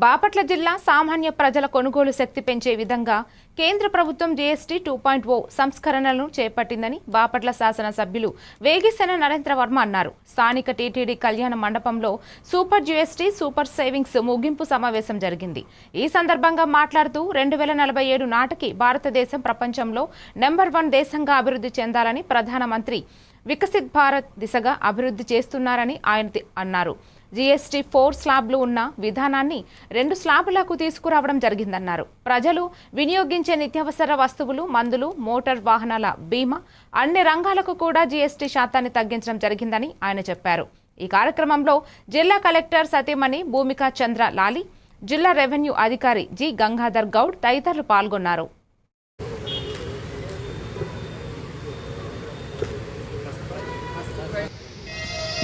బాపట్ల జిల్లా సామాన్య ప్రజల కొనుగోలు శక్తి పెంచే విధంగా కేంద్ర ప్రభుత్వం జీఎస్టీ 2.0 సంస్కరణలను చేపట్టిందని బాపట్ల శాసన సభ్యులు వేగిసేన నరేంద్ర వర్మ అన్నారు. స్థానిక టీటీడీ కళ్యాణ మండపంలో సూపర్ జీఎస్టీ సూపర్ సేవింగ్స్ ముగింపు సమావేశం జరిగింది. ఈ సందర్భంగా మాట్లాడుతూ 2047 నాటికి భారతదేశం ప్రపంచంలో నెంబర్ 1 దేశంగా అభివృద్ధి చెందాలని ప్రధానమంత్రి వికసిత్ భారత్ దిశగా అభివృద్ధి చేస్తున్నారని ఆయన అన్నారు. జీఎస్టీ 4 స్లాబ్లు ఉన్న విధానాన్ని 2 స్లాబులకు తీసుకురావడం జరిగిందన్నారు. ప్రజలు వినియోగించే నిత్యావసర వస్తువులు, మందులు, మోటార్ వాహనాల బీమా అన్ని రంగాలకు కూడా జీఎస్టీ శాతాన్ని తగ్గించడం జరిగిందని ఆయన చెప్పారు. ఈ కార్యక్రమంలో జిల్లా కలెక్టర్ సతీమణి భూమికా చంద్ర లాలి, జిల్లా రెవెన్యూ అధికారి జి గంగాధర్ గౌడ్ తదితరులు పాల్గొన్నారు.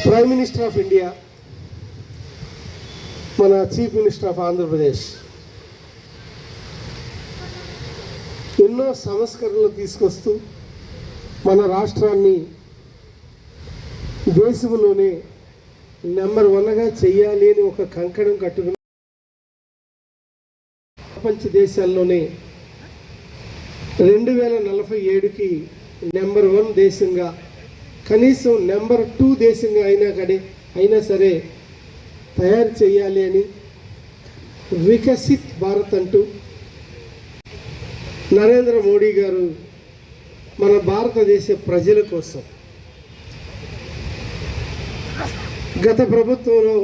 ప్రైమ్ మినిస్టర్ ఆఫ్ ఇండియా, మన చీఫ్ మినిస్టర్ ఆఫ్ ఆంధ్రప్రదేశ్ ఎన్నో సంస్కరణలు తీసుకొస్తూ మన రాష్ట్రాన్ని దేశంలోనే నెంబర్ 1గా చెయ్యాలి అని ఒక కంకణం కట్టుకుని ప్రపంచ దేశాల్లోనే 2047కి నెంబర్ 1 దేశంగా, కనీసం నెంబర్ 2 దేశంగా అయినా సరే తయారు చేయాలి అని వికసిత్ భారత్ అంటూ నరేంద్ర మోడీ గారు మన భారతదేశ ప్రజల కోసం గత ప్రభుత్వంలో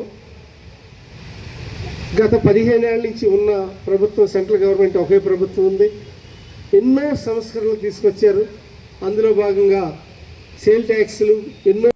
గత 15 ఏళ్ళ నుంచి ఉన్న ప్రభుత్వం, సెంట్రల్ గవర్నమెంట్ ఒకే ప్రభుత్వం ఉంది, ఎన్నో సంస్కరణలు తీసుకొచ్చారు. అందులో భాగంగా సేల్ ట్యాక్స్లు ఎన్నో